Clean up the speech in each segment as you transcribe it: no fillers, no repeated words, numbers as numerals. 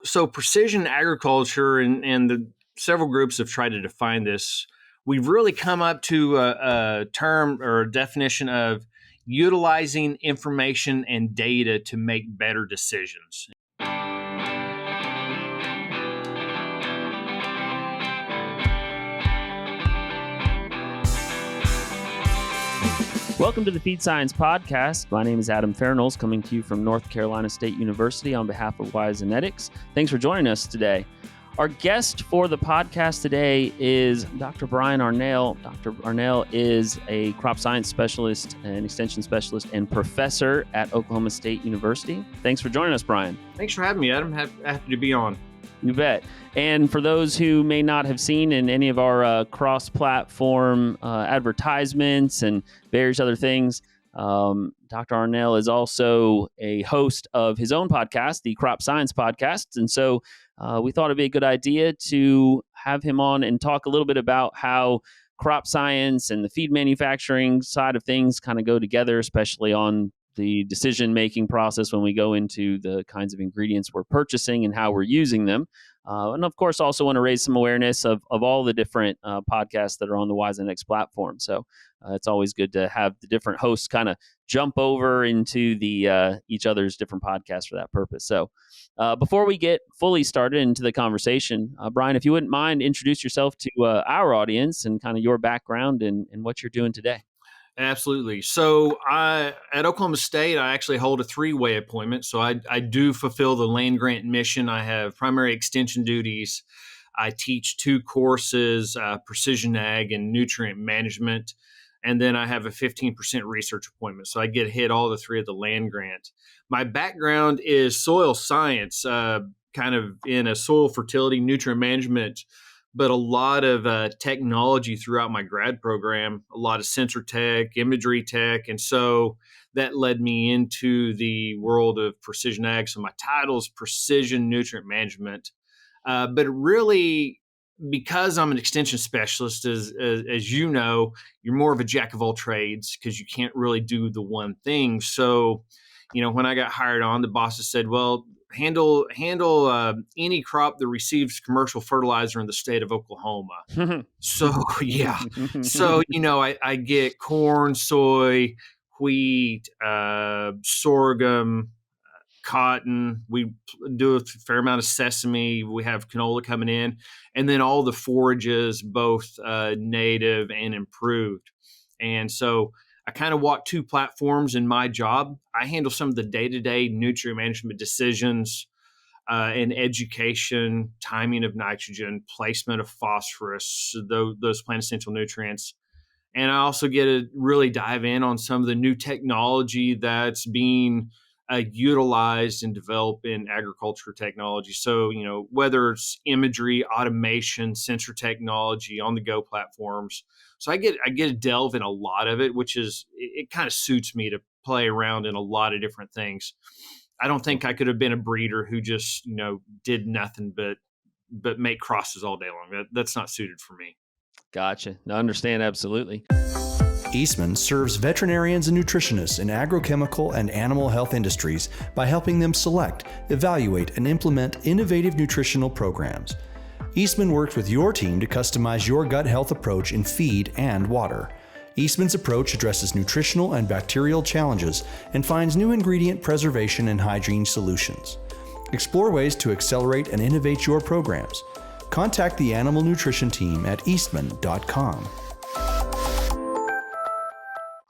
So precision agriculture and the several groups have tried to define this. We've really come up to a term or a definition of utilizing information and data to make better decisions. Welcome to the Feed Science Podcast. My name is Adam Arnall, coming to you from North Carolina State University on behalf of Wyzenetics. Thanks for joining us today. Our guest for the podcast today is Dr. Brian Arnall. Dr. Arnall is a crop science specialist and extension specialist and professor at Oklahoma State University. Thanks for joining us, Brian. Thanks for having me, Adam. Happy to be on. You bet. And for those who may not have seen in any of our cross-platform advertisements and various other things, Dr. Arnall is also a host of his own podcast, the Crop Science Podcast. And so we thought it'd be a good idea to have him on and talk a little bit about how crop science and the feed manufacturing side of things kind of go together, especially on the decision-making process when we go into the kinds of ingredients we're purchasing and how we're using them. And of course, also want to raise some awareness of all the different podcasts that are on the Wyzenetics platform. So it's always good to have the different hosts kind of jump over into the each other's different podcasts for that purpose. So before we get fully started into the conversation, Brian, if you wouldn't mind, introduce yourself to our audience and kind of your background and what you're doing today. Absolutely. So at Oklahoma State, I actually hold a three-way appointment. So I do fulfill the land grant mission. I have primary extension duties. I teach 2 courses, precision ag and nutrient management. And then I have a 15% research appointment. So I get to hit all the 3 of the land grant. My background is soil science, kind of in a soil fertility, nutrient management, but a lot of technology throughout my grad program, a lot of sensor tech, imagery tech. And so that led me into the world of precision ag. So my title is Precision Nutrient Management. But really, because I'm an extension specialist, as you know, you're more of a jack of all trades because you can't really do the one thing. So, when I got hired on, the bosses said, well, handle any crop that receives commercial fertilizer in the state of Oklahoma. So, yeah. So, I get corn, soy, wheat, sorghum, cotton. We do a fair amount of sesame. We have canola coming in. And then all the forages, both native and improved. And so I kind of walk 2 platforms in my job. I handle some of the day-to-day nutrient management decisions and education, timing of nitrogen, placement of phosphorus, those plant essential nutrients. And I also get to really dive in on some of the new technology that's being utilized and developed in agriculture technology. So, whether it's imagery, automation, sensor technology, on-the-go platforms. So I get to delve in a lot of it, which is, it kind of suits me to play around in a lot of different things. I don't think I could have been a breeder who just, did nothing but make crosses all day long. That's not suited for me. Gotcha. I understand. Absolutely. Eastman serves veterinarians and nutritionists in agrochemical and animal health industries by helping them select, evaluate, and implement innovative nutritional programs. Eastman works with your team to customize your gut health approach in feed and water. Eastman's approach addresses nutritional and bacterial challenges and finds new ingredient preservation and hygiene solutions. Explore ways to accelerate and innovate your programs. Contact the animal nutrition team at eastman.com.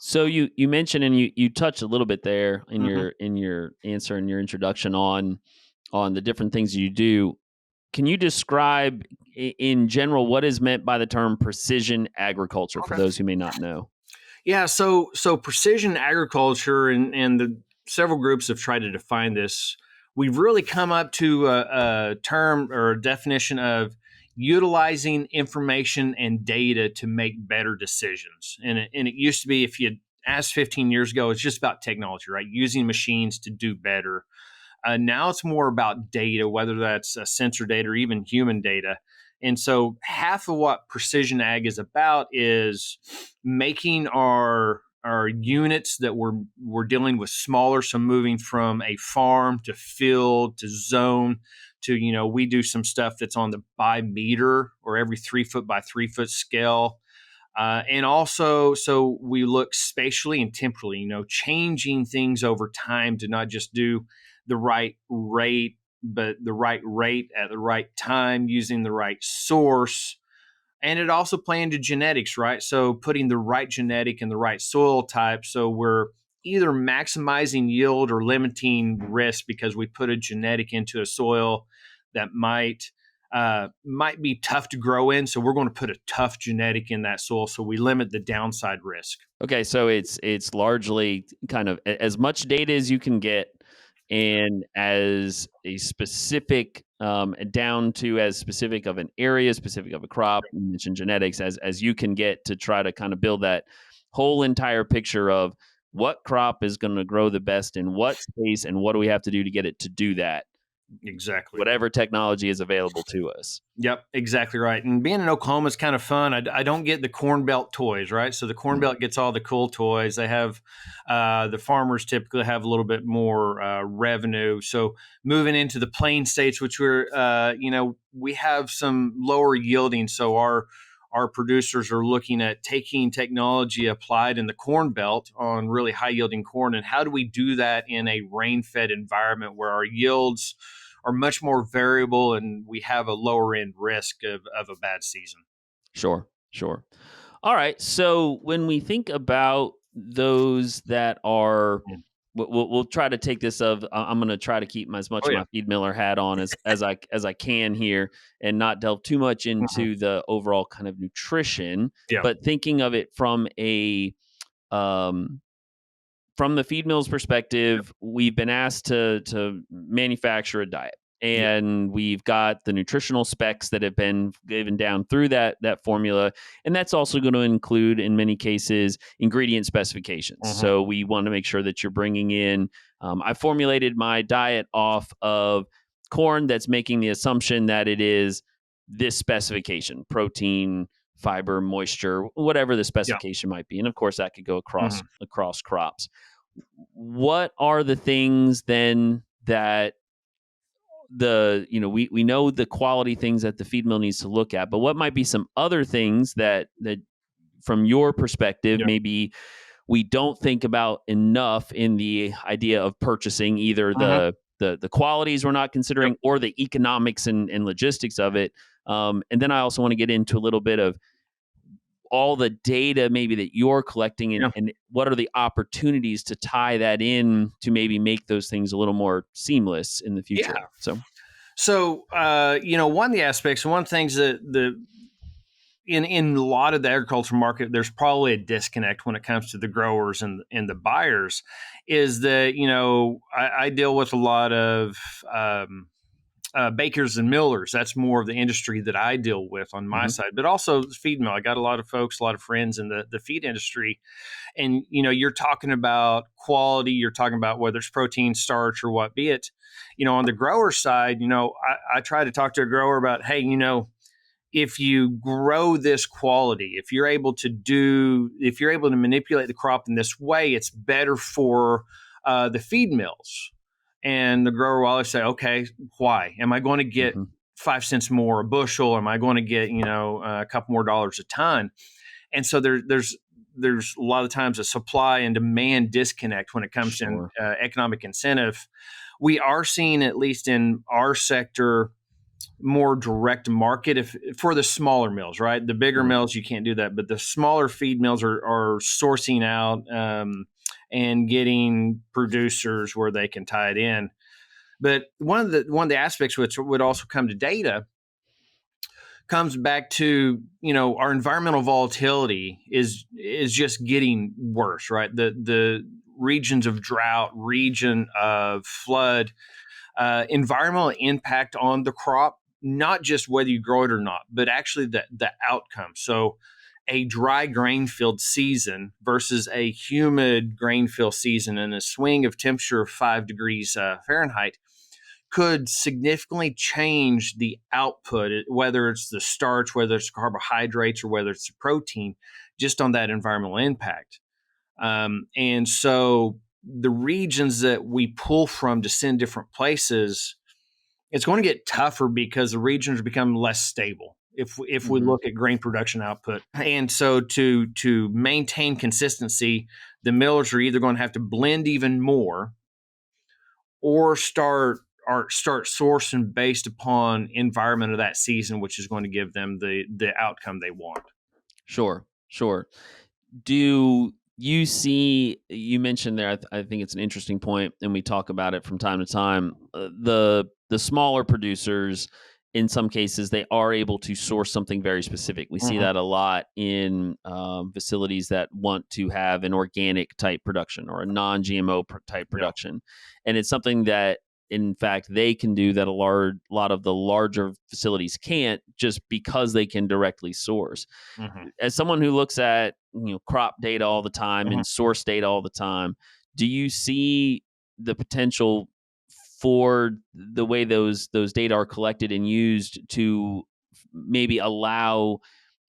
So you mentioned, and you touched a little bit there in your answer and your introduction on the different things you do. Can you describe in general what is meant by the term precision agriculture for those who may not know? Yeah, so precision agriculture and the several groups have tried to define this. We've really come up to a term or a definition of utilizing information and data to make better decisions. And it used to be, if you asked 15 years ago, it's just about technology, right? Using machines to do better. Now it's more about data, whether that's sensor data or even human data. And so half of what precision ag is about is making our our units that we're dealing with smaller, so moving from a farm to field to zone to, we do some stuff that's on the by meter or every 3 foot by 3 foot scale. And also, so we look spatially and temporally, changing things over time to not just do the right rate, but the right rate at the right time, using the right source. And it also play into genetics, right? So putting the right genetic in the right soil type. So we're either maximizing yield or limiting risk because we put a genetic into a soil that might be tough to grow in. So we're going to put a tough genetic in that soil, so we limit the downside risk. Okay, so it's largely kind of as much data as you can get, and as a specific down to as specific of an area, specific of a crop. You mentioned genetics as you can get to try to kind of build that whole entire picture of what crop is going to grow the best in what space, and what do we have to do to get it to do that. Exactly. Whatever technology is available to us. Yep, exactly right. And being in Oklahoma is kind of fun. I don't get the Corn Belt toys, right? So the Corn Belt gets all the cool toys. They have the farmers typically have a little bit more revenue. So moving into the plain states, which we have some lower yielding. So our producers are looking at taking technology applied in the Corn Belt on really high yielding corn, and how do we do that in a rain fed environment where our yields are much more variable and we have a lower end risk of a bad season. Sure. All right. So when we think about those that are, we'll try to take this of, I'm going to try to keep as much of my feed miller hat on as I can here, and not delve too much into the overall kind of nutrition, but thinking of it from from the feed mill's perspective, we've been asked to manufacture a diet, and we've got the nutritional specs that have been given down through that formula, and that's also going to include, in many cases, ingredient specifications. So we want to make sure that you're bringing in. I formulated my diet off of corn that's making the assumption that it is this specification: protein, fiber, moisture, whatever the specification might be. And of course, that could go across crops. What are the things then that we know the quality things that the feed mill needs to look at, but what might be some other things that from your perspective, maybe we don't think about enough in the idea of purchasing, either the qualities we're not considering or the economics and logistics of it. And then I also want to get into a little bit of all the data maybe that you're collecting, and what are the opportunities to tie that in to maybe make those things a little more seamless in the future. So one of the aspects, one of the things that in a lot of the agriculture market, there's probably a disconnect when it comes to the growers and the buyers, is that, I deal with a lot of bakers and millers. That's more of the industry that I deal with on my side, but also the feed mill. I got a lot of folks, a lot of friends in the feed industry. And, you're talking about quality, you're talking about whether it's protein, starch, or what be it. On the grower side, I try to talk to a grower about, hey, if you grow this quality, if you're able to manipulate the crop in this way, it's better for the feed mills. And the grower will always say, okay, why? Am I going to get 5 cents more a bushel? Am I going to get, a couple more dollars a ton? And so there's a lot of times a supply and demand disconnect when it comes to economic incentive. We are seeing, at least in our sector, more direct market for the smaller mills, right? The bigger mills, you can't do that, but the smaller feed mills are sourcing out and getting producers where they can tie it in. But one of the aspects which would also come to data comes back to, our environmental volatility is just getting worse, right? The regions of drought, region of flood, environmental impact on the crop, not just whether you grow it or not, but actually the outcome. So a dry grain field season versus a humid grain field season, and a swing of temperature of 5 degrees Fahrenheit could significantly change the output, whether it's the starch, whether it's carbohydrates, or whether it's the protein, just on that environmental impact. And so the regions that we pull from to send different places, it's going to get tougher because the regions become less stable if we look at grain production output. And so to maintain consistency, the millers are either going to have to blend even more or start sourcing based upon environment of that season, which is going to give them the outcome they want. Sure, sure. Do you see, you mentioned there, I think it's an interesting point, and we talk about it from time to time. The smaller producers, in some cases, they are able to source something very specific. We see that a lot in facilities that want to have an organic type production or a non-GMO type production, and it's something that, in fact, they can do that a lot of the larger facilities can't, just because they can directly source. As someone who looks at crop data all the time and source data all the time, do you see the potential for the way those data are collected and used to maybe allow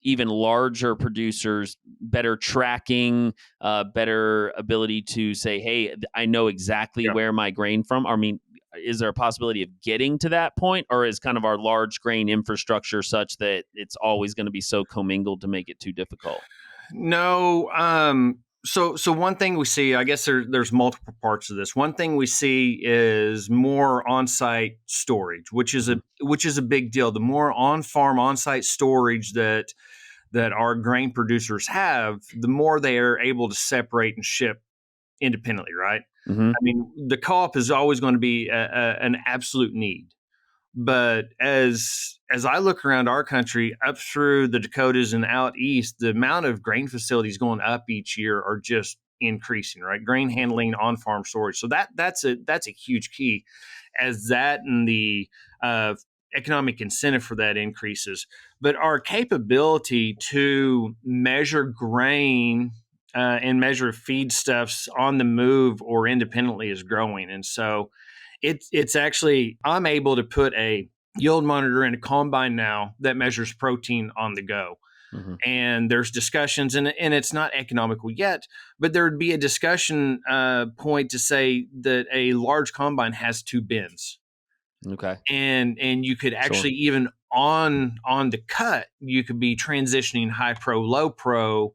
even larger producers better tracking, better ability to say, hey, I know exactly where my grain from? I mean, is there a possibility of getting to that point, or is kind of our large grain infrastructure such that it's always going to be so commingled to make it too difficult? No. So one thing we see, I guess there's multiple parts of this. One thing we see is more on-site storage, which is a big deal. The more on-farm, on-site storage that our grain producers have, the more they are able to separate and ship independently, right? Mm-hmm. I mean, the co-op is always going to be an absolute need. But as I look around our country, up through the Dakotas and out east, the amount of grain facilities going up each year are just increasing, right? Grain handling, on-farm storage. So that's a huge key, as that and the economic incentive for that increases. But our capability to measure grain and measure feedstuffs on the move or independently is growing, and so it's actually, I'm able to put a yield monitor in a combine now that measures protein on the go. And there's discussions, and it's not economical yet, but there would be a discussion point to say that a large combine has 2 bins. Okay. And you could actually even on the cut, you could be transitioning high pro, low pro,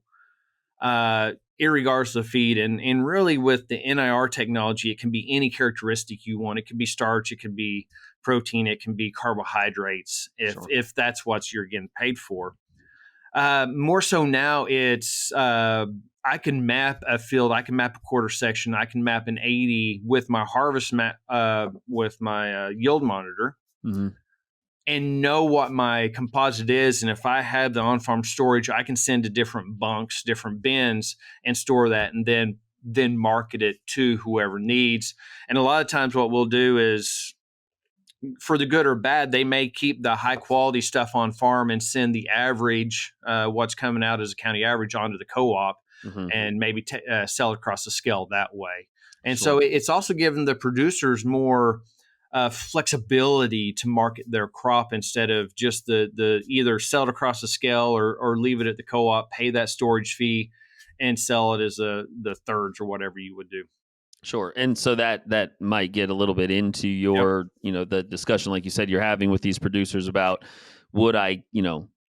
irregardless of feed. And really with the NIR technology, it can be any characteristic you want. It could be starch, it could be protein, it can be carbohydrates, if that's what you're getting paid for. More so now, it's I can map a field, I can map a quarter section, I can map an 80 with my harvest map, with my yield monitor, and know what my composite is. And if I have the on-farm storage, I can send to different bunks, different bins, and store that, and then market it to whoever needs. And a lot of times what we'll do is, for the good or bad, they may keep the high quality stuff on farm and send the average, what's coming out as a county average, onto the co-op, and maybe sell it across the scale that way. And so it's also given the producers more flexibility to market their crop, instead of just the either sell it across the scale or leave it at the co-op, pay that storage fee, and sell it as the thirds or whatever you would do. Sure. And so that might get a little bit into your, the discussion, like you said, you're having with these producers about, would I,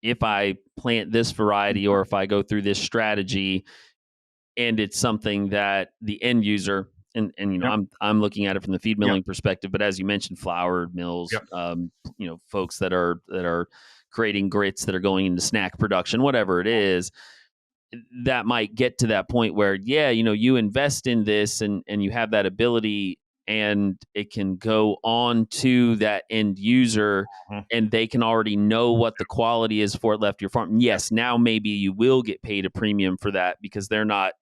if I plant this variety, or if I go through this strategy, and it's something that the end user, and I'm looking at it from the feed milling perspective, but as you mentioned, flour mills, folks that are creating grits that are going into snack production, whatever it is, that might get to that point where, you invest in this and you have that ability, and it can go on to that end user, and they can already know what the quality is for it left your farm. Yes, now maybe you will get paid a premium for that, because they're not,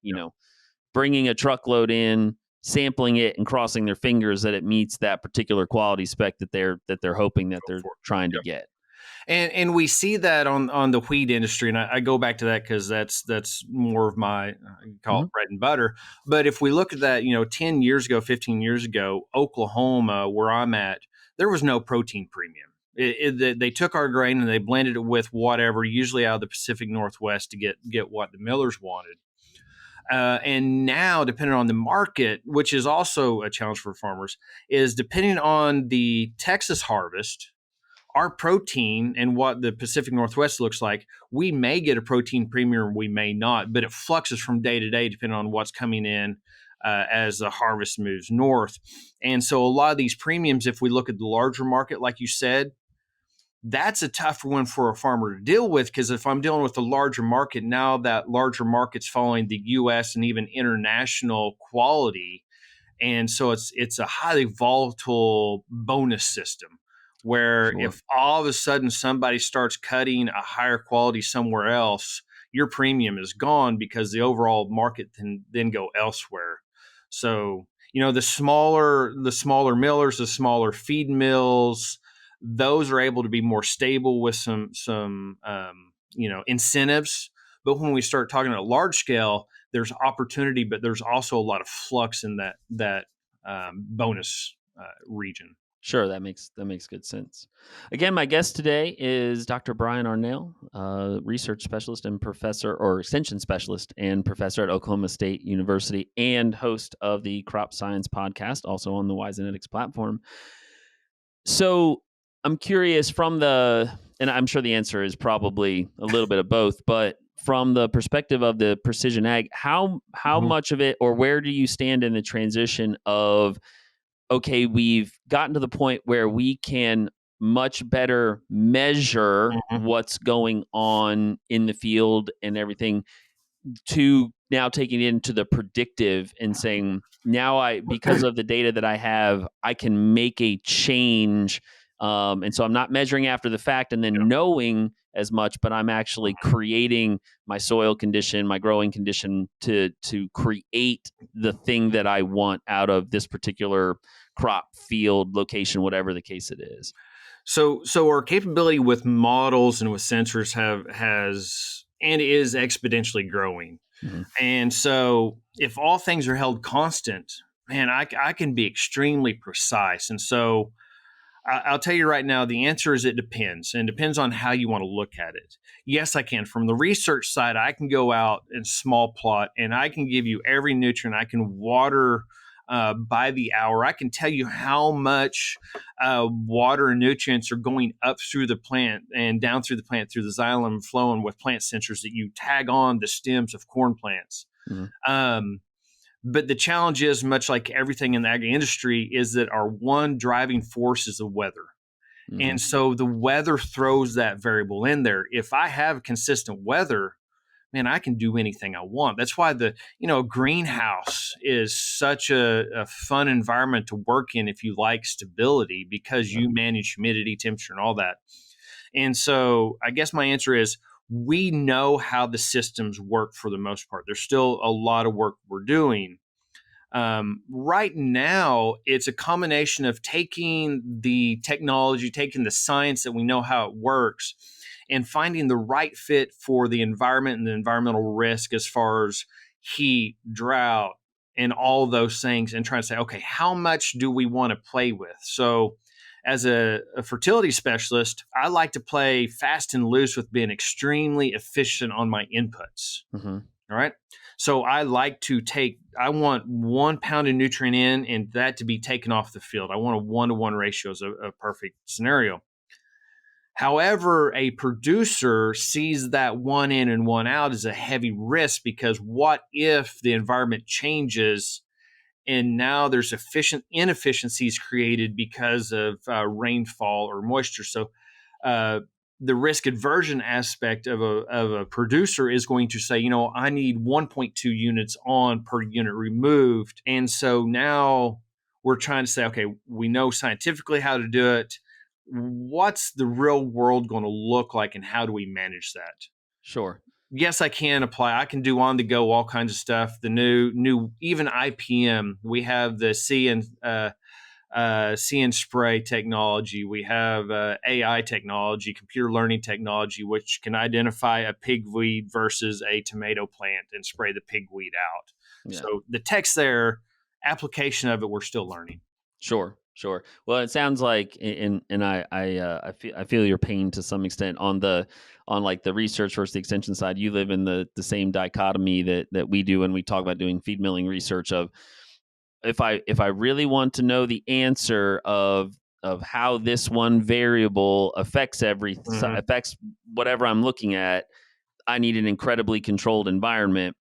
bringing a truckload in, sampling it, and crossing their fingers that it meets that particular quality spec that they're hoping that they're trying to get. And we see that on the wheat industry, and I go back to that because that's more of my, call it bread and butter. But if we look at that, 10 years ago, 15 years ago, Oklahoma, where I'm at, there was no protein premium. They took our grain and they blended it with whatever, usually out of the Pacific Northwest, to get what the millers wanted. And now, depending on the market, which is also a challenge for farmers, is depending on the Texas harvest, our protein and what the Pacific Northwest looks like, we may get a protein premium, we may not, but it fluxes from day to day depending on what's coming in as the harvest moves north. And so a lot of these premiums, if we look at the larger market, like you said, that's a tougher one for a farmer to deal with, because if I'm dealing with a larger market, now that larger market's following the US and even international quality, and so it's a highly volatile bonus system where Sure. if all of a sudden somebody starts cutting a higher quality somewhere else, your premium is gone because the overall market can then go elsewhere. So, the smaller millers, the smaller feed mills, those are able to be more stable with some incentives. But when we start talking at large scale, there's opportunity, but there's also a lot of flux in that bonus region. Sure, that makes good sense. Again, my guest today is Dr. Brian Arnall, research specialist and professor, or extension specialist and professor at Oklahoma State University, and host of the Crop Science podcast, also on the Wyzenetics platform. So, I'm curious and I'm sure the answer is probably a little bit of both, but from the perspective of the precision ag, how Mhm. much of it, or where do you stand in the transition of, okay, we've gotten to the point where we can much better measure Mhm. what's going on in the field and everything, to now taking it into the predictive and saying, now because of the data that I have, I can make a change. And so I'm not measuring after the fact and then knowing as much, but I'm actually creating my soil condition, my growing condition to create the thing that I want out of this particular crop, field, location, whatever the case it is. So our capability with models and with sensors has and is exponentially growing. Mm-hmm. And so if all things are held constant, man, I can be extremely precise. And so I'll tell you right now, the answer is it depends, and depends on how you want to look at it. Yes, I can. From the research side, I can go out and small plot, and I can give you every nutrient. I can water by the hour. I can tell you how much water and nutrients are going up through the plant and down through the plant through the xylem flowing with plant sensors that you tag on the stems of corn plants. Mm-hmm. But the challenge is, much like everything in the agri industry, is that our one driving force is the weather. Mm-hmm. And so the weather throws that variable in there. If I have consistent weather, man, I can do anything I want. That's why the greenhouse is such a fun environment to work in if you like stability, because you manage humidity, temperature, and all that. And so I guess my answer is, we know how the systems work for the most part. There's still a lot of work we're doing. Right now, it's a combination of taking the technology, taking the science that we know how it works, and finding the right fit for the environment and the environmental risk as far as heat, drought, and all those things, and trying to say, okay, how much do we want to play with? So, as a fertility specialist, I like to play fast and loose with being extremely efficient on my inputs. Mm-hmm. All right. So I want 1 pound of nutrient in and that to be taken off the field. I want a 1-to-1 ratio as a perfect scenario. However, a producer sees that 1 in and 1 out as a heavy risk, because what if the environment changes and now there's inefficiencies created because of rainfall or moisture? So the risk aversion aspect of a producer is going to say, I need 1.2 units on per unit removed. And so now we're trying to say, okay, we know scientifically how to do it. What's the real world going to look like, and how do we manage that? Sure. Yes, I can apply. I can do on the go all kinds of stuff. The new even IPM. We have the see and spray technology. We have AI technology, computer learning technology, which can identify a pigweed versus a tomato plant and spray the pigweed out. Yeah. So the tech's there, application of it, we're still learning. Sure. Sure. Well, it sounds like, and I feel your pain to some extent on like the research versus the extension side. You live in the same dichotomy that we do when we talk about doing feed milling research. Of if I really want to know the answer of how this one variable Hmm. affects whatever I'm looking at, I need an incredibly controlled environment.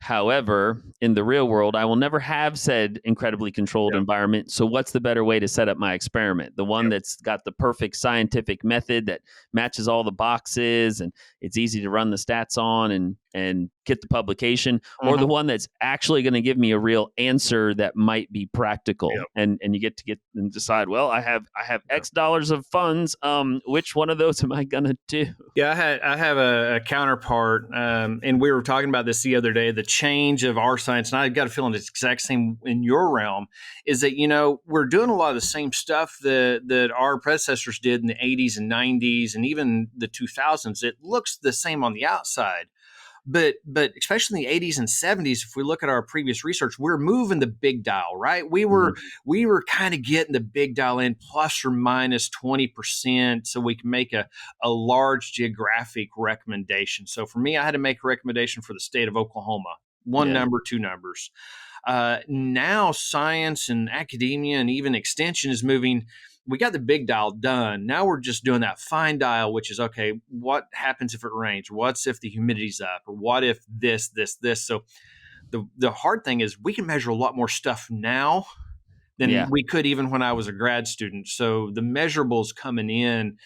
However, in the real world, I will never have said incredibly controlled Yep. environment. So, what's the better way to set up my experiment? The one Yep. that's got the perfect scientific method that matches all the boxes and it's easy to run the stats on and get the publication, or the Hmm. one that's actually going to give me a real answer that might be practical, Yep. and you get to get and decide. Well, I have Yep. X dollars of funds. Which one of those am I going to do? Yeah, I have a counterpart, and we were talking about this the other day. The change of our science, and I got a feeling it's exact same in your realm, is that we're doing a lot of the same stuff that our predecessors did in the '80s and '90s, and even the 2000s. It looks the same on the outside, but especially in the '80s and '70s, if we look at our previous research, we're moving the big dial, right? we were Mhm. we were kind of getting the big dial in plus or minus 20%, so we can make a large geographic recommendation. So for me, I had to make a recommendation for the state of Oklahoma. One Yeah. number, two numbers. Now science and academia and even extension is moving. We got the big dial done. Now we're just doing that fine dial, which is okay. What happens if it rains? What's if the humidity's up? Or what if this? So the hard thing is we can measure a lot more stuff now than Yeah. we could even when I was a grad student. So the measurables coming in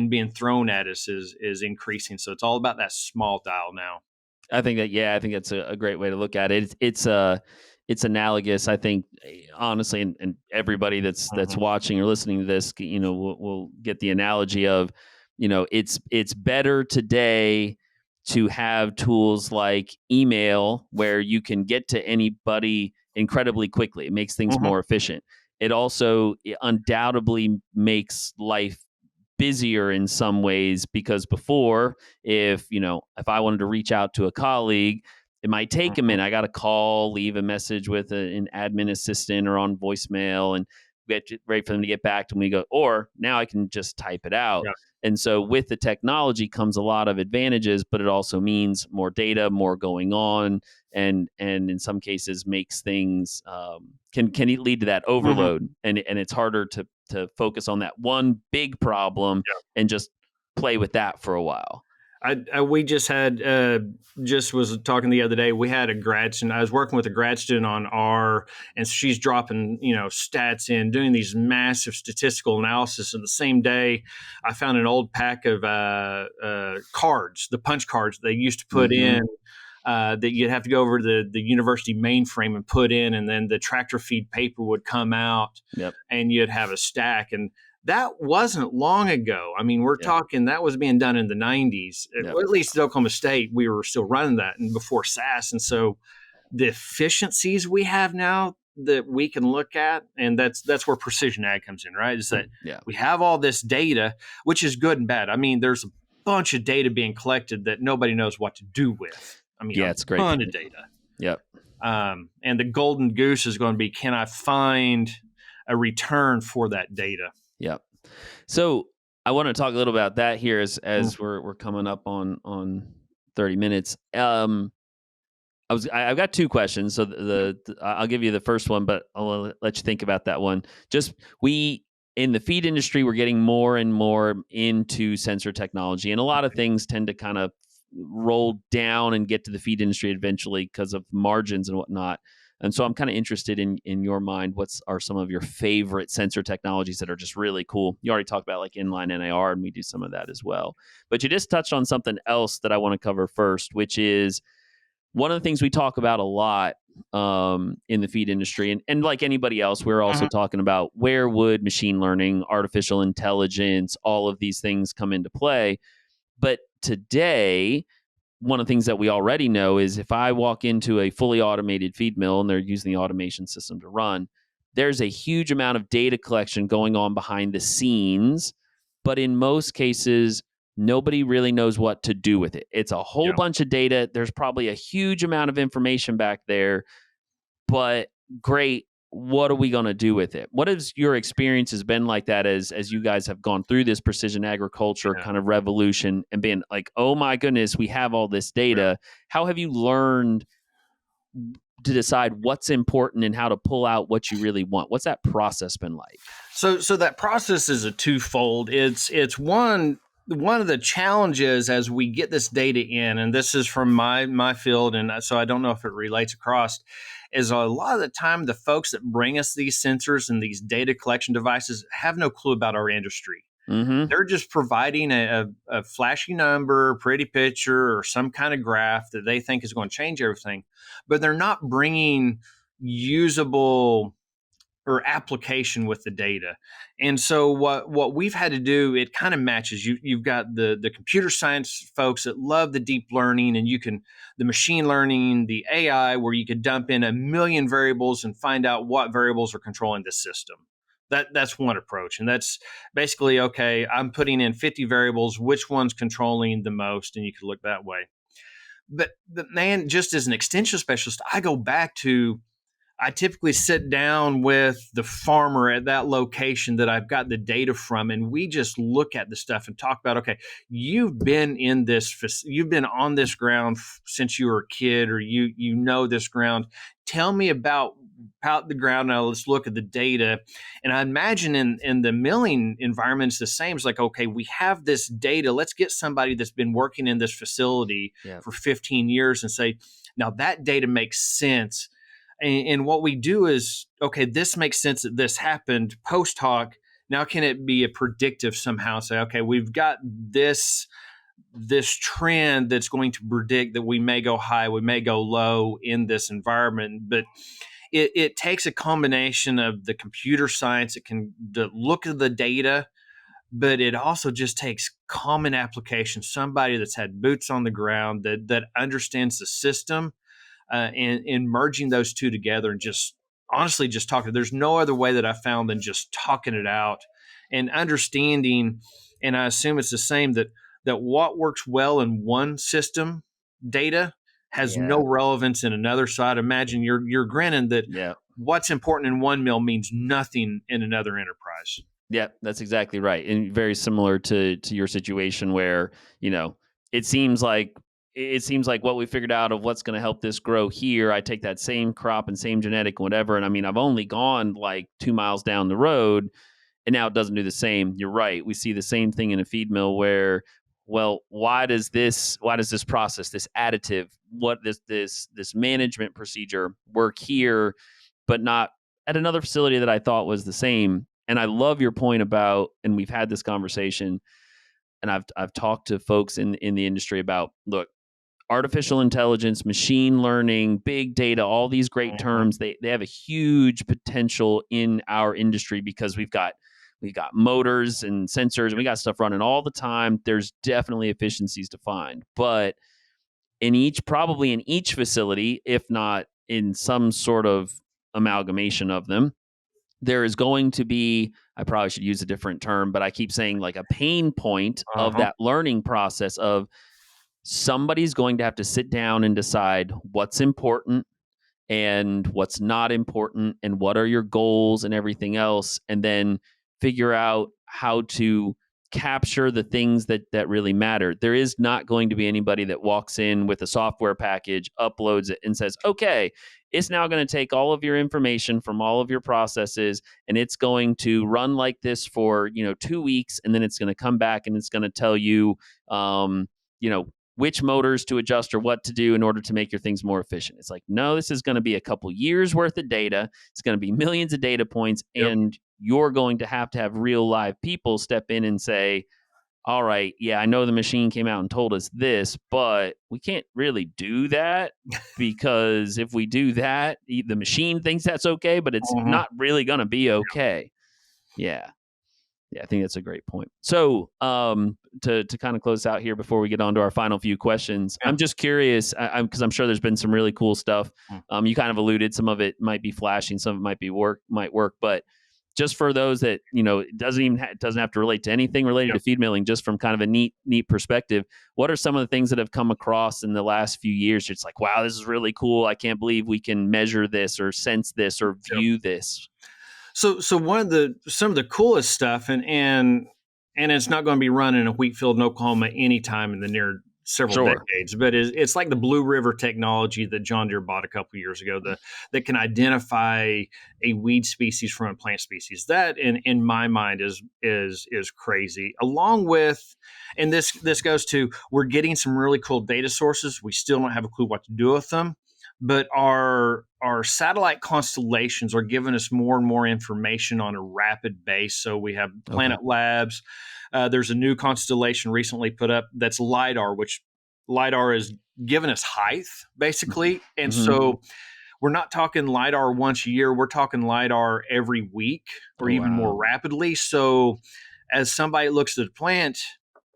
being thrown at us is increasing. So it's all about that small dial now. I think that's a great way to look at it. It's analogous. I think honestly, and everybody that's Mhm. watching or listening to this, will get the analogy of, it's better today to have tools like email where you can get to anybody incredibly quickly. It makes things Mhm. more efficient. It also undoubtedly makes life busier in some ways, because before, if I wanted to reach out to a colleague, it might take a Mhm. minute. I got to call, leave a message with an admin assistant or on voicemail, and wait for them to get back to me. Go, or now I can just type it out. Yeah. And so with the technology comes a lot of advantages, but it also means more data, more going on, and in some cases makes things, can lead to that Mhm. overload, and it's harder to focus on that one big problem and just play with that for a while. We just had just was talking the other day. We had a grad student. I was working with a grad student on R, and she's dropping stats in, doing these massive statistical analysis. And the same day, I found an old pack of cards, the punch cards they used to put Mm-hmm. in. That you'd have to go over to the university mainframe and put in, and then the tractor feed paper would come out, Yep. and you'd have a stack. And that wasn't long ago. I mean, we're Yep. talking that was being done in the '90s. Yep. Well, at least at Oklahoma State, we were still running that, and before SAS. And so the efficiencies we have now that we can look at, and that's where precision ag comes in, right? Is that Yeah. we have all this data, which is good and bad. I mean, there's a bunch of data being collected that nobody knows what to do with. I mean, a Yeah. It's a great ton of point. data. Yep. And the golden goose is going to be, can I find a return for that data? Yep. So I want to talk a little about that here Mm. as we're coming up on 30 minutes. I've got two questions. So I'll give you the first one, but I'll let you think about that one. Just we in the feed industry, we're getting more and more into sensor technology, and a lot of things tend to kind of roll down and get to the feed industry eventually because of margins and whatnot. And so I'm kind of interested in your mind. What's are some of your favorite sensor technologies that are just really cool? You already talked about like inline NAR, and we do some of that as well. But you just touched on something else that I want to cover first, which is one of the things we talk about a lot in the feed industry, and like anybody else, we're also Mhm. talking about where would machine learning, artificial intelligence, all of these things come into play. But today, one of the things that we already know is if I walk into a fully automated feed mill and they're using the automation system to run, there's a huge amount of data collection going on behind the scenes. But in most cases, nobody really knows what to do with it. It's a whole Yeah. bunch of data. There's probably a huge amount of information back there, but great. what are we going to do with it? What has your experience has been like that as you guys have gone through this precision agriculture Yeah. kind of revolution and being like, oh my goodness, we have all this data. How have you learned to decide what's important and how to pull out what you really want? What's that process been like? So that process is a twofold. It's one of the challenges as we get this data in, and this is from my field, and so I don't know if it relates across, is a lot of the time the folks that bring us these sensors and these data collection devices have no clue about our industry. Mm-hmm. They're just providing a flashy number, pretty picture, or some kind of graph that they think is going to change everything, but they're not bringing usable or application with the data. And so what we've had to do, it kind of matches. You've got the computer science folks that love the deep learning, and the machine learning, the AI, where you could dump in a million variables and find out what variables are controlling the system. That's one approach. And that's basically, okay, I'm putting in 50 variables, which one's controlling the most? And you could look that way. But man, just as an extension specialist, I typically sit down with the farmer at that location that I've got the data from, and we just look at the stuff and talk about, okay, you've been on this ground since you were a kid, or you know this ground. Tell me about the ground. Now let's look at the data. And I imagine in the milling environment, it's the same. It's like, okay, we have this data. Let's get somebody that's been working in this facility for 15 years and say, now that data makes sense. And what we do is, okay, this makes sense that this happened post hoc. Now, can it be a predictive somehow? Say, okay, we've got this trend that's going to predict that we may go high, we may go low in this environment. But it takes a combination of the computer science. It can look at the data, but it also just takes common application. Somebody that's had boots on the ground that understands the system. And merging those two together and just honestly just talking. There's no other way that I found than just talking it out and understanding. And I assume it's the same that what works well in one system data has no relevance in another. So I'd imagine you're grinning that what's important in one mill means nothing in another enterprise. Yeah, that's exactly right. And very similar to your situation where, it seems like what we figured out of what's going to help this grow here, I take that same crop and same genetic, whatever. And I mean, I've only gone like 2 miles down the road and now it doesn't do the same. You're right. We see the same thing in a feed mill where, well, why does this process, this additive, this management procedure work here, but not at another facility that I thought was the same? And I love your point about, and we've had this conversation, and I've talked to folks in the industry about, look, artificial intelligence, machine learning, big data, all these great terms, they have a huge potential in our industry because we've got motors and sensors and we got stuff running all the time. There's definitely efficiencies to find. But probably in each facility, if not in some sort of amalgamation of them, there is going to be, I probably should use a different term, but I keep saying like a pain point of that learning process of somebody's going to have to sit down and decide what's important and what's not important and what are your goals and everything else, and then figure out how to capture the things that really matter. There is not going to be anybody that walks in with a software package, uploads it, and says, okay, it's now going to take all of your information from all of your processes and it's going to run like this for 2 weeks, and then it's going to come back and it's going to tell you which motors to adjust or what to do in order to make your things more efficient. It's like, no, this is going to be a couple years worth of data. It's going to be millions of data points, and you're going to have real live people step in and say, all right, yeah, I know the machine came out and told us this, but we can't really do that because if we do that, the machine thinks that's okay, but it's not really going to be okay. Yeah. Yeah, I think that's a great point. So to kind of close out here before we get on to our final few questions, I'm just curious, because I'm sure there's been some really cool stuff. You kind of alluded, some of it might be flashing, some of it might work, but just for those that, it doesn't have to relate to anything related Yep. to feed milling, just from kind of a neat perspective. What are some of the things that have come across in the last few years? It's like, wow, this is really cool. I can't believe we can measure this or sense this or view this. So some of the coolest stuff, and it's not going to be run in a wheat field in Oklahoma anytime in the near several Sure. decades, but it's like the Blue River technology that John Deere bought a couple years ago that can identify a weed species from a plant species. That in my mind is crazy. Along with, and this goes to, we're getting some really cool data sources. We still don't have a clue what to do with them, but our satellite constellations are giving us more and more information on a rapid base. So we have Planet Labs. There's a new constellation recently put up that's LiDAR, which LiDAR is giving us height, basically. And so we're not talking LiDAR once a year. We're talking LiDAR every week or even more rapidly. So as somebody looks at the plant,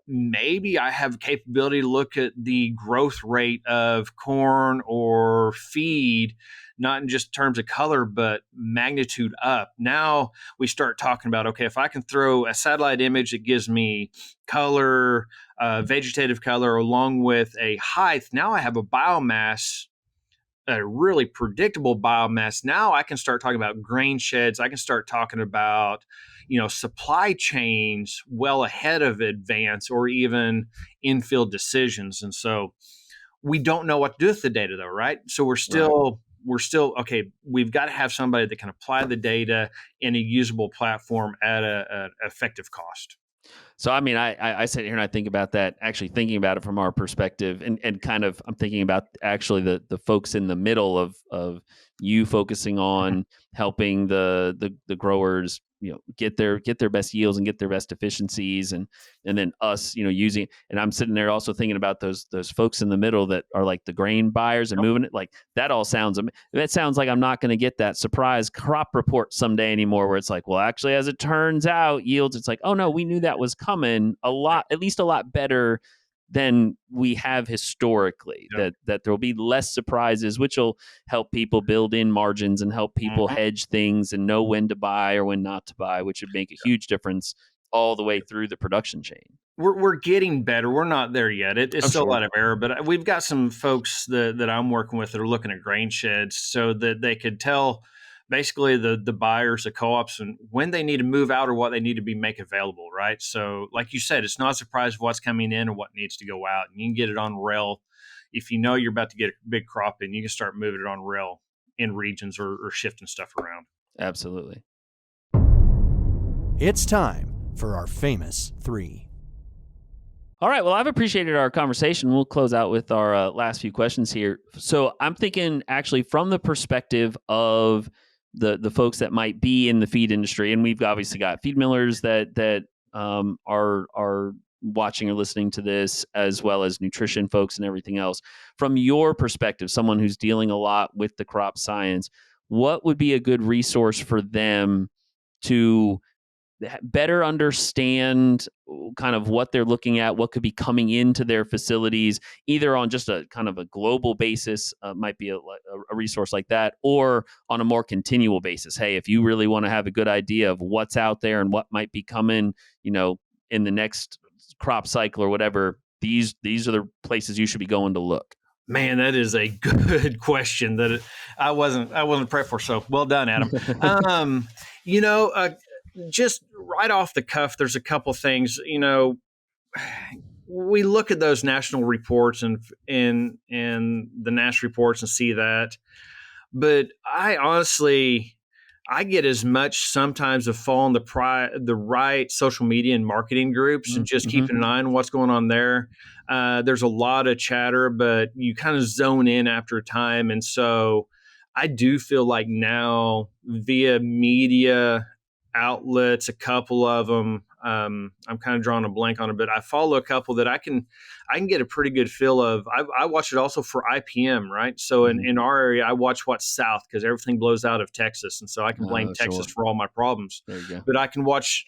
maybe I have capability to look at the growth rate of corn or feed, not in just terms of color, but magnitude up. Now we start talking about, okay, if I can throw a satellite image that gives me color, vegetative color, along with a height, now I have a biomass, a really predictable biomass. Now I can start talking about grain sheds. I can start talking about, supply chains well ahead of advance or even infield decisions. And so we don't know what to do with the data though, right? So we're still okay. We've got to have somebody that can apply the data in a usable platform at an effective cost. So, I mean, I sit here and I think about that, actually thinking about it from our perspective, and kind of, I'm thinking about actually the folks in the middle of you focusing on helping the growers, get their best yields and get their best efficiencies, and then us, using. And I'm sitting there also thinking about those folks in the middle that are like the grain buyers and moving it. Like that sounds like I'm not going to get that surprise crop report someday anymore, where it's like, well, actually, as it turns out, yields. It's like, oh no, we knew that was coming at least a lot better than we have historically. That there will be less surprises, which will help people build in margins and help people hedge things and know when to buy or when not to buy, which would make a huge difference all the way through the production chain. We're getting better. We're not there yet. It's still a lot of error, but we've got some folks that I'm working with that are looking at grain sheds so that they could tell basically the buyers, the co-ops, and when they need to move out or what they need to make available, right? So like you said, it's not a surprise what's coming in or what needs to go out. And you can get it on rail. If you know you're about to get a big crop in, you can start moving it on rail in regions or shifting stuff around. Absolutely. It's time for our famous three. All right. Well, I've appreciated our conversation. We'll close out with our last few questions here. So I'm thinking actually from the perspective of the folks that might be in the feed industry, and we've obviously got feed millers that are watching or listening to this, as well as nutrition folks and everything else. From your perspective, someone who's dealing a lot with the crop science, what would be a good resource for them to better understand kind of what they're looking at, what could be coming into their facilities, either on just a kind of a global basis, might be a resource like that, or on a more continual basis? Hey, if you really want to have a good idea of what's out there and what might be coming, in the next crop cycle or whatever, these are the places you should be going to look. Man, that is a good question that I wasn't prepped for. So well done, Adam. Just right off the cuff, there's a couple things. We look at those national reports and the NASH reports and see that, but I get as much sometimes of following the right social media and marketing groups and just keeping an eye on what's going on there. There's a lot of chatter, but you kind of zone in after a time. And so I do feel like now via media outlets, a couple of them, I'm kind of drawing a blank on it, but I follow a couple that I can get a pretty good feel of. I watch it also for IPM, right? So in our area, I watch what's south because everything blows out of Texas, and so I can blame Texas for all my problems. There you go. But I can watch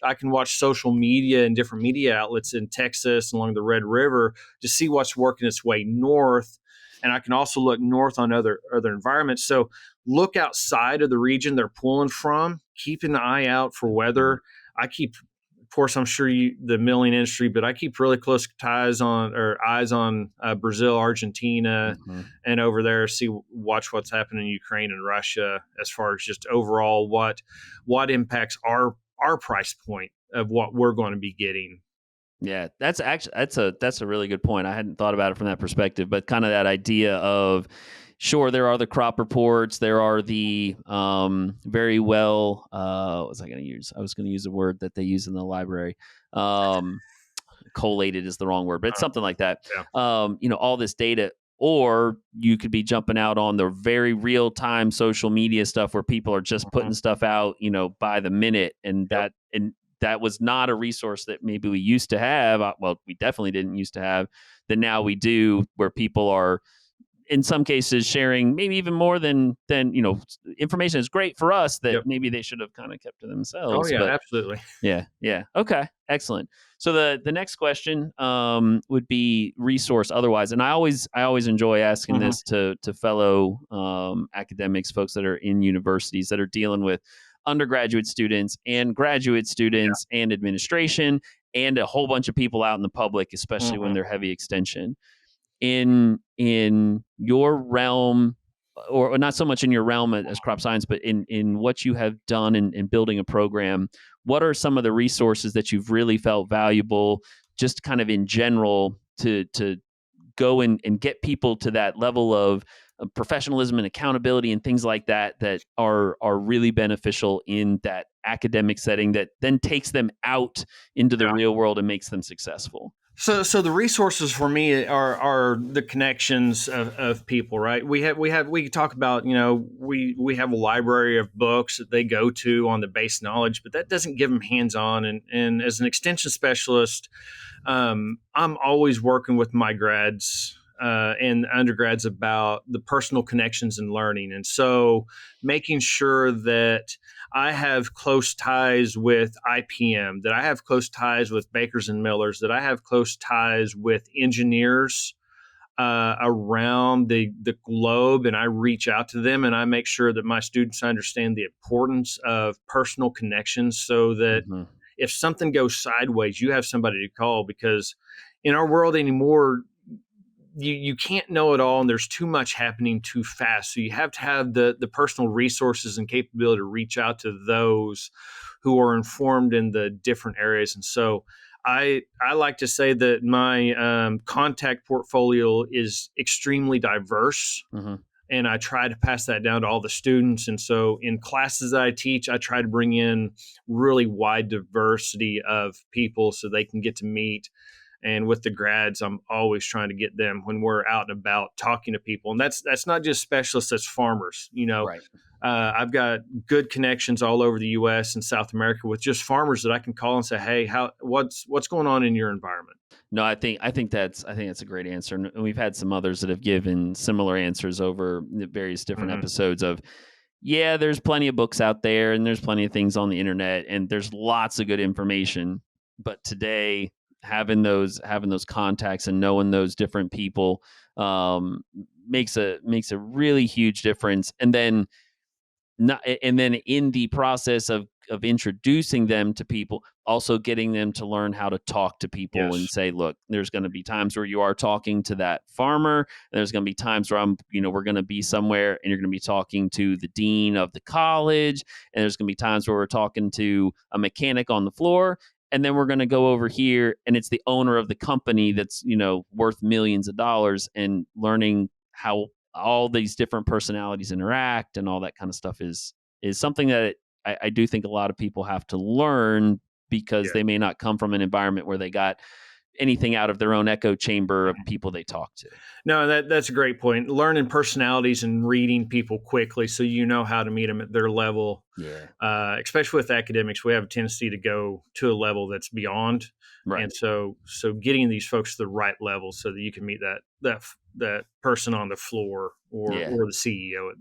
social media and different media outlets in Texas along the Red River to see what's working its way north. and I can also look north on other environments. So look outside of the region they're pulling from. Keep an eye out for weather. I keep, of course, I'm sure the milling industry, but I keep really close eyes on Brazil, Argentina, and over there. Watch what's happening in Ukraine and Russia as far as just overall what impacts our price point of what we're going to be getting. Yeah, that's a really good point. I hadn't thought about it from that perspective, but kind of that idea of, sure, there are the crop reports, there are the very well. What was I going to use? I was going to use a word that they use in the library. Collated is the wrong word, but it's something like that. Yeah. All this data. Or you could be jumping out on the very real time social media stuff where people are just putting stuff out, by the minute, and that was not a resource that maybe we used to have. Well, we definitely didn't used to have, that now we do, where people are in some cases sharing maybe even more than information is great for us that maybe they should have kind of kept to themselves. Oh yeah, but absolutely. Yeah. Okay. Excellent. So the next question would be resource otherwise. And I always enjoy asking this to fellow academics, folks that are in universities that are dealing with undergraduate students and graduate students and administration and a whole bunch of people out in the public, especially when they're heavy extension. In your realm, or not so much in your realm as crop science, but in what you have done in building a program, what are some of the resources that you've really felt valuable, just kind of in general, to go and get people to that level of professionalism and accountability and things like that are really beneficial in that academic setting that then takes them out into the real world and makes them successful? So the resources for me are the connections of people, right? We talk about, we have a library of books that they go to on the base knowledge, but that doesn't give them hands-on. And as an extension specialist, I'm always working with my grads and undergrads about the personal connections and learning. And so making sure that I have close ties with IPM, that I have close ties with bakers and millers, that I have close ties with engineers around the globe, and I reach out to them and I make sure that my students understand the importance of personal connections, so that if something goes sideways, you have somebody to call, because in our world anymore, you can't know it all, and there's too much happening too fast. So you have to have the personal resources and capability to reach out to those who are informed in the different areas. And so I like to say that my contact portfolio is extremely diverse. And I try to pass that down to all the students. And so in classes that I teach, I try to bring in really wide diversity of people so they can get to meet. And with the grads, I'm always trying to get them when we're out and about talking to people. And that's not just specialists, that's farmers. Right. I've got good connections all over the U.S. and South America with just farmers that I can call and say, hey, what's going on in your environment? No, I think that's a great answer. And we've had some others that have given similar answers over various different episodes of, yeah, there's plenty of books out there and there's plenty of things on the internet and there's lots of good information. But today, having those contacts and knowing those different people makes a really huge difference. And then in the process of introducing them to people, also getting them to learn how to talk to people and say, look, there's going to be times where you are talking to that farmer. And there's going to be times where we're going to be somewhere and you're going to be talking to the dean of the college. And there's going to be times where we're talking to a mechanic on the floor. And then we're going to go over here and it's the owner of the company that's, worth millions of dollars, and learning how all these different personalities interact and all that kind of stuff is something that I do think a lot of people have to learn, because they may not come from an environment where they got anything out of their own echo chamber of people they talk to. No, that's a great point. Learning personalities and reading people quickly so you know how to meet them at their level. Yeah. Especially with academics, we have a tendency to go to a level that's beyond. Right. And so getting these folks to the right level so that you can meet that person on the floor or the CEO at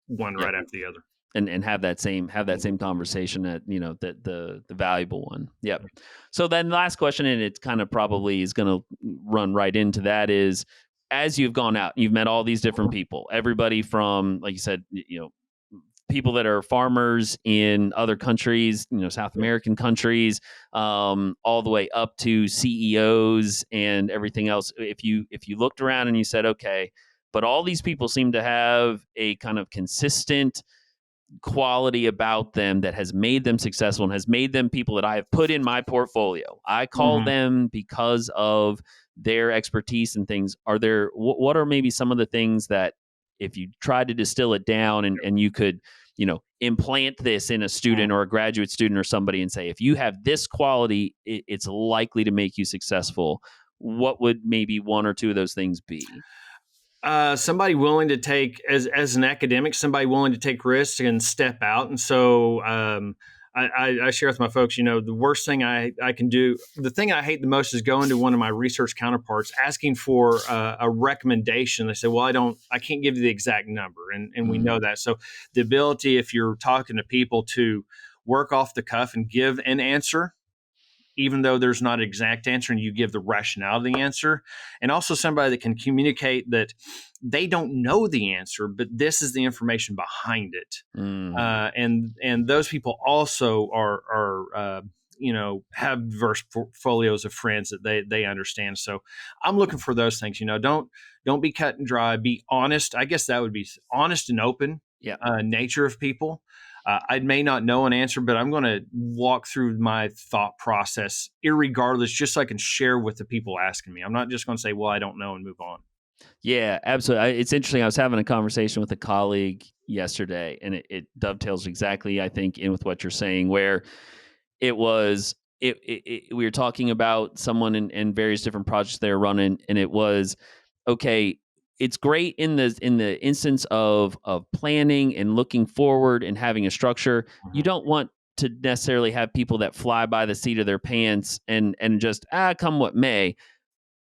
one right after the other. And have that same conversation at the valuable one. Yep. So then last question, and it kind of probably is going to run right into that, is as you've gone out, you've met all these different people, everybody from, like you said, people that are farmers in other countries, South American countries, all the way up to CEOs and everything else. If you looked around and you said, okay, but all these people seem to have a kind of consistent quality about them that has made them successful and has made them people that I have put in my portfolio. I call them because of their expertise and things. Are there, what are maybe some of the things that if you tried to distill it down and you could, implant this in a student or a graduate student or somebody and say, if you have this quality, it's likely to make you successful. What would maybe one or two of those things be? Somebody willing to take, as an academic, somebody willing to take risks and step out. And so I share with my folks, the worst thing I can do, the thing I hate the most is going to one of my research counterparts asking for a recommendation. They say, well, I can't give you the exact number. And we know that. So the ability, if you're talking to people, to work off the cuff and give an answer, even though there's not an exact answer, and you give the rationale of the answer, and also somebody that can communicate that they don't know the answer, but this is the information behind it. And those people also are have diverse portfolios of friends that they understand. So I'm looking for those things. Don't be cut and dry. Be honest. I guess that would be honest and open. Yeah. Nature of people. I may not know an answer, but I'm going to walk through my thought process irregardless, just so I can share with the people asking me. I'm not just going to say, well, I don't know, and move on. Yeah, absolutely. It's interesting. I was having a conversation with a colleague yesterday, and it dovetails exactly, I think, in with what you're saying, where it was, we were talking about someone in various different projects they're running, and it was, okay, it's great in the instance of planning and looking forward and having a structure. You don't want to necessarily have people that fly by the seat of their pants and just come what may.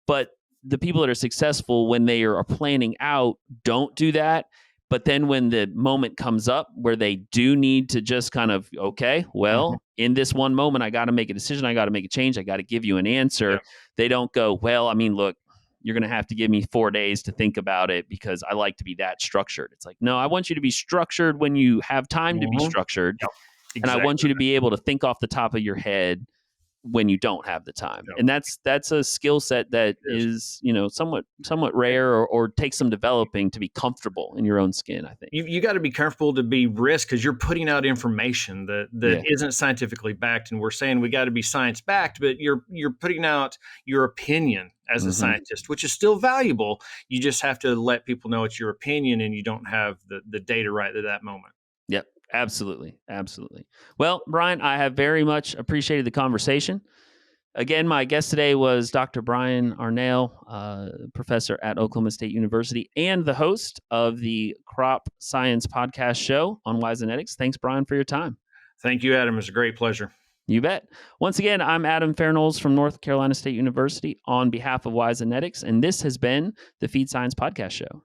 But the people that are successful when they are planning out don't do that. But then when the moment comes up where they do need to just kind of, okay, well, in this one moment, I got to make a decision. I got to make a change. I got to give you an answer. Yeah. They don't go, well, I mean, look, you're going to have to give me 4 days to think about it because I like to be that structured. It's like, no, I want you to be structured when you have time to be structured. Yep. Exactly. And I want you to be able to think off the top of your head when you don't have the time. Yep. And that's a skill set that is, somewhat rare or takes some developing to be comfortable in your own skin, I think. You got to be comfortable to be risk, because you're putting out information that isn't scientifically backed. And we're saying we got to be science backed, but you're putting out your opinion as a scientist, which is still valuable. You just have to let people know it's your opinion and you don't have the data right at that moment. Yep. Absolutely. Absolutely. Well, Brian, I have very much appreciated the conversation. Again, my guest today was Dr. Brian Arnall, professor at Oklahoma State University and the host of the Crop Science Podcast show on WiseNetics. Thanks, Brian, for your time. Thank you, Adam. It was a great pleasure. You bet. Once again, I'm Adam Fairknowles from North Carolina State University on behalf of WiseNetics, and this has been the Feed Science Podcast show.